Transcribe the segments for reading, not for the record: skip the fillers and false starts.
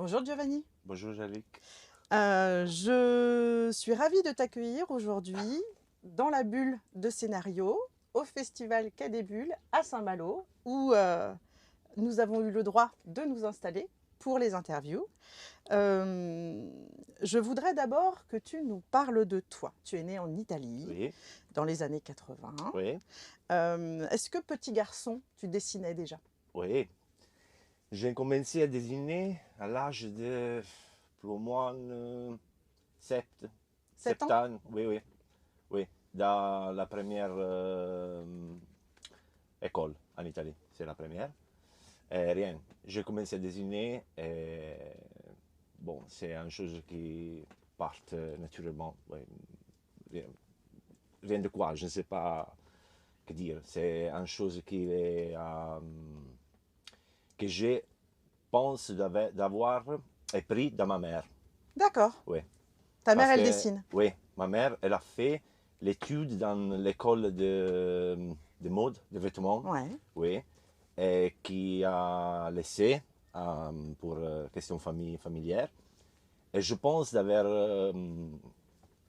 Bonjour Giovanni. Bonjour Jalik. Je suis ravie de t'accueillir aujourd'hui dans la bulle de scénario au festival Quai des Bulles à Saint-Malo où nous avons eu le droit de nous installer pour les interviews. Euh, je voudrais d'abord que tu nous parles de toi. Tu es né en Italie Oui, dans les années 80. oui, Est-ce que petit garçon, tu dessinais déjà? oui. J'ai commencé à dessiner à l'âge de plus ou moins 7, 7 7 ans? ans. Oui, oui, oui. Dans la première école en Italie, c'est la première. Et rien. J'ai commencé à dessiner et bon, c'est une chose qui part naturellement. Oui. Rien, rien de quoi, je ne sais pas que dire. C'est une chose qui est que je pense d'avoir appris de ma mère. D'accord. Oui. Ta mère, Parce elle que, dessine. oui, ma mère, elle a fait l'étude dans l'école de mode, de vêtements, Ouais. oui, et qui a laissé pour question familière. Et je pense d'avoir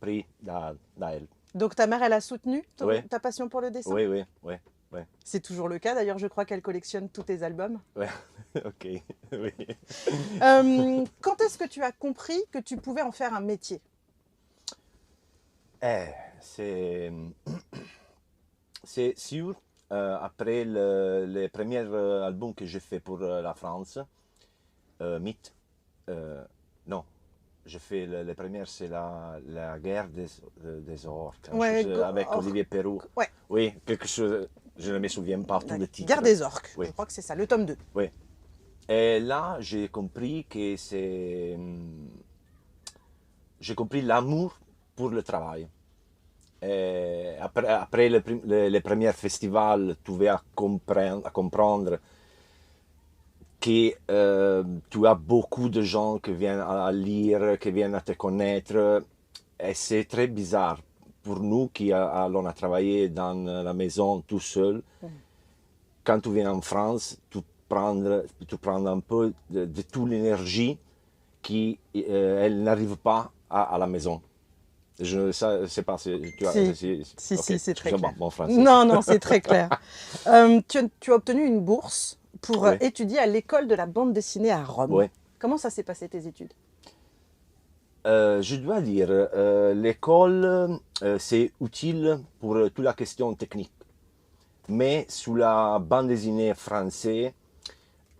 pris d'elle. Donc ta mère, elle a soutenu Oui, ta passion pour le dessin? oui, oui, oui, oui, C'est toujours le cas, d'ailleurs je crois qu'elle collectionne tous tes albums. oui, ok, oui. Quand est-ce que tu as compris que tu pouvais en faire un métier? Eh, c'est C'est sûr, après les premiers albums que j'ai fait pour la France, Mythe, euh, non, j'ai fait les premières, c'est la guerre des orques, Ouais, avec Olivier Perrou. ouais, Oui, quelque chose, je ne me souviens pas tout la le guerre titre. des orques, Oui, je crois que c'est ça, le tome 2. oui. Et là, j'ai compris l'amour pour le travail. Et après les premiers festivals, tu vas à comprendre que tu as beaucoup de gens qui viennent à lire, qui viennent à te connaître. Et c'est très bizarre pour nous qui allons à travailler dans la maison tout seul. Quand tu viens en France, tu prends un peu de toute l'énergie qui elle n'arrive pas à la maison. Je ne sais pas si tu as. Si, Ok, si, c'est très excusez-moi, clair. mon français. Non, non, c'est très clair. Tu as obtenu une bourse pour Oui, étudier à l'école de la bande dessinée à Rome. oui. Comment ça s'est passé tes études? Je dois dire, l'école, c'est utile pour toute la question technique. Mais sous la bande dessinée française,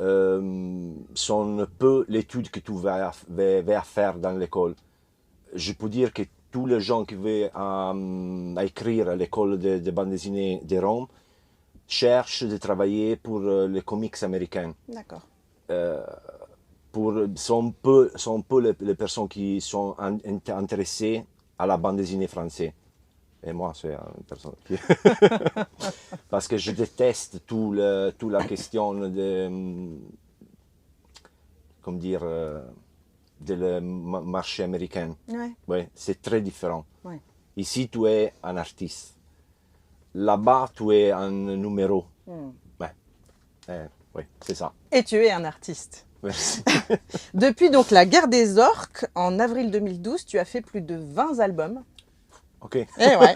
sont peu l'étude que tu vas faire dans l'école. Je peux dire que tous les gens qui veulent à écrire à l'école de bande dessinée de Rome cherchent de travailler pour les comics américains. D'accord. Sont peu les personnes qui sont intéressées à la bande dessinée française. Et moi, c'est une personne qui... Parce que je déteste toute la question de, comment dire, de le marché américain. Ouais, Ouais, c'est très différent. ouais. Ici, tu es un artiste. Là-bas, tu es un numéro. Ouais, ouais, c'est ça. Et tu es un artiste. Merci. Depuis donc la guerre des orques, en avril 2012, tu as fait plus de 20 albums. Ok. Eh ouais.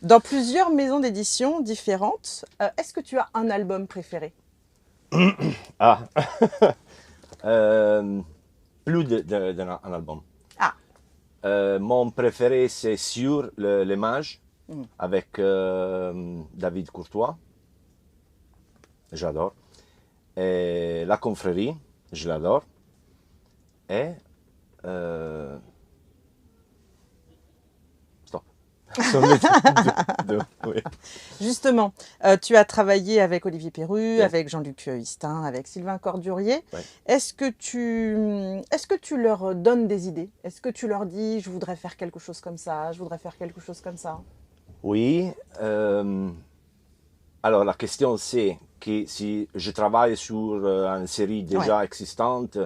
Dans plusieurs maisons d'édition différentes. Est-ce que tu as un album préféré? Ah, euh, plus d'un album. Ah, Mon préféré, c'est sûr Les Mages avec David Courtois. J'adore. Et La Confrérie, je l'adore. Et. Stop. C'en est deux, oui. justement, tu as travaillé avec Olivier Perru, Oui. avec Jean-Luc Histin, avec Sylvain Cordurier. Oui. Est-ce que tu leur donnes des idées? Est-ce que tu leur dis, je voudrais faire quelque chose comme ça, je voudrais faire quelque chose comme ça? Oui. Alors la question c'est que si je travaille sur une série déjà existante,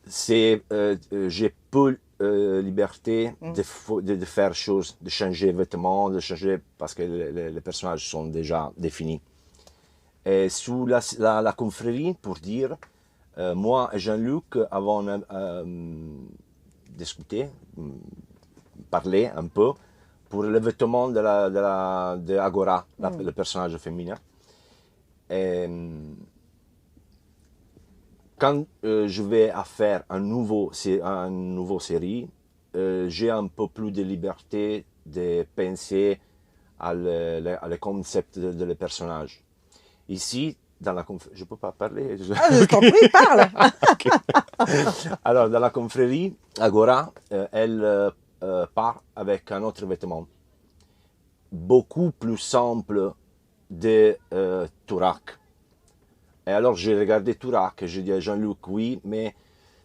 j'ai peu liberté de faire choses, de changer vêtements, de changer parce que les personnages sont déjà définis. Et sous la confrérie, pour dire, moi et Jean-Luc avons discuté, parlé un peu pour le vêtement de Agora, le personnage féminin. Et, quand je vais faire un nouveau série, j'ai un peu plus de liberté de penser à le concept de le personnage. Ici, dans la confrérie, je ne peux pas parler. Ah, je t'en prie, parle. Okay. Alors, dans la confrérie, Agora, elle part avec un autre vêtement, beaucoup plus simple de Tourak. Et alors, j'ai regardé Tourak et j'ai dit à Jean-Luc, oui, mais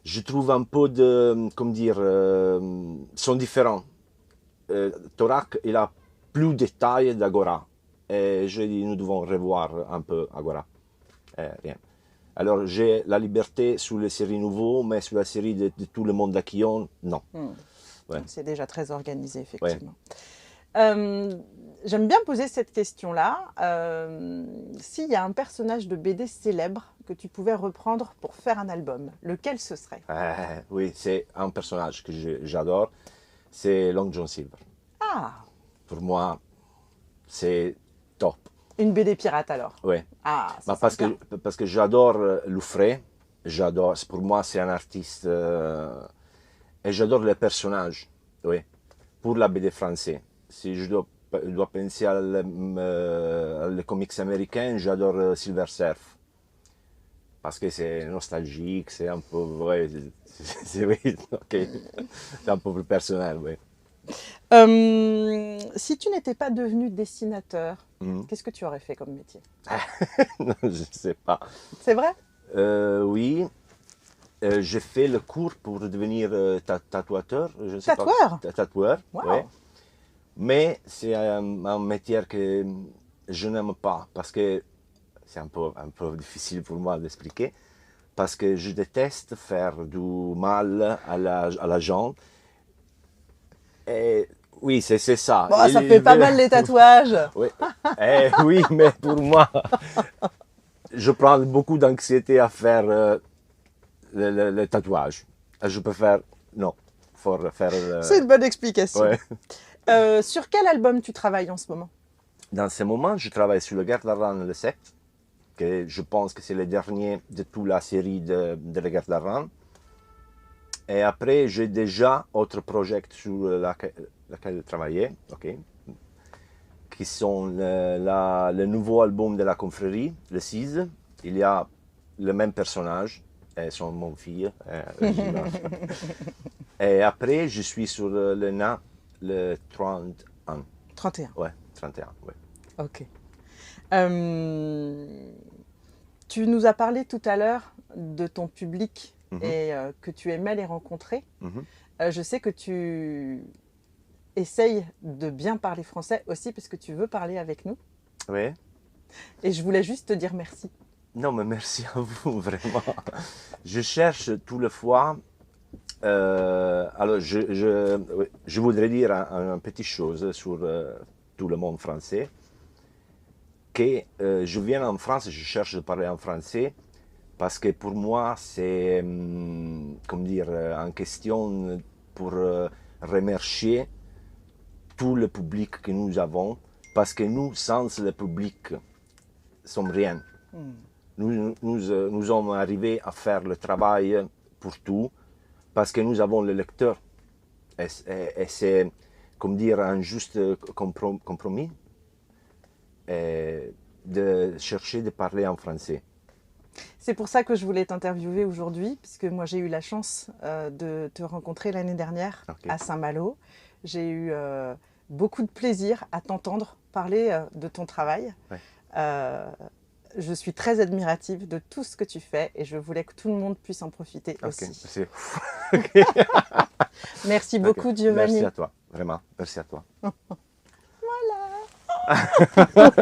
je trouve un peu de, comment dire, sont différents. Tourak, il a plus de détails d'Agora. Et j'ai dit, nous devons revoir un peu Agora. Rien. Alors, j'ai la liberté sur les séries nouveaux, mais sur la série de tout le monde d'Aquillon, non. Ouais. C'est déjà très organisé, effectivement. J'aime bien poser cette question-là. S'il y a un personnage de BD célèbre que tu pouvais reprendre pour faire un album, lequel ce serait? Oui, c'est un personnage que j'adore, c'est Long John Silver. Ah! Pour moi, c'est top. Une BD pirate alors? Oui. Ah, parce que j'adore Loufré, pour moi c'est un artiste, et j'adore les personnages, oui, pour la BD française. Si je dois penser à les comics américains, j'adore Silver Surf. Parce que c'est nostalgique, c'est un peu, ouais, oui, ok, c'est un peu plus personnel, oui. Si tu n'étais pas devenu dessinateur, qu'est-ce que tu aurais fait comme métier? Non, je ne sais pas. C'est vrai? Oui, j'ai fait le cours pour devenir tatouateur. Je sais tatoueur? Pas, tatoueur, wow. Oui. Mais c'est un métier que je n'aime pas parce que c'est un peu difficile pour moi d'expliquer. Parce que je déteste faire du mal à la jambe. Et oui, c'est ça. Bon, ça fait pas mal les tatouages. Oui. Oui, mais pour moi, je prends beaucoup d'anxiété à faire le tatouage. Je préfère, non, faire... C'est une bonne explication. Ouais. Sur quel album tu travailles en ce moment? Dans ce moment, je travaille sur le Gardaran le 7, que je pense que c'est le dernier de toute la série de le Gardaran. Et après, j'ai déjà autre projet sur lequel travailler, okay, qui sont le nouveau album de la confrérie, le 6. Il y a le même personnage, et son mon fille. Et après, je suis sur le NA, le 31. 31. Ouais, 31, ouais. Ok. Tu nous as parlé tout à l'heure de ton public et que tu aimais les rencontrer. Je sais que tu essayes de bien parler français aussi parce que tu veux parler avec nous. Oui. Et je voulais juste te dire merci. Non, mais merci à vous, vraiment. Je cherche tout le fois. Alors, je voudrais dire une petite chose sur tout le monde français. Que je viens en France et je cherche de parler en français parce que pour moi, c'est, comment dire, en question pour remercier tout le public que nous avons parce que nous, sans le public, sommes rien. Nous sommes arrivés à faire le travail pour tout parce que nous avons le lecteur. Et c'est, comme dire, un juste compromis de chercher de parler en français. C'est pour ça que je voulais t'interviewer aujourd'hui, puisque moi j'ai eu la chance de te rencontrer l'année dernière à Saint-Malo. J'ai eu beaucoup de plaisir à t'entendre parler de ton travail. Je suis très admirative de tout ce que tu fais et je voulais que tout le monde puisse en profiter aussi. Merci beaucoup, Giovanni. Merci à toi, vraiment. Merci à toi. Voilà.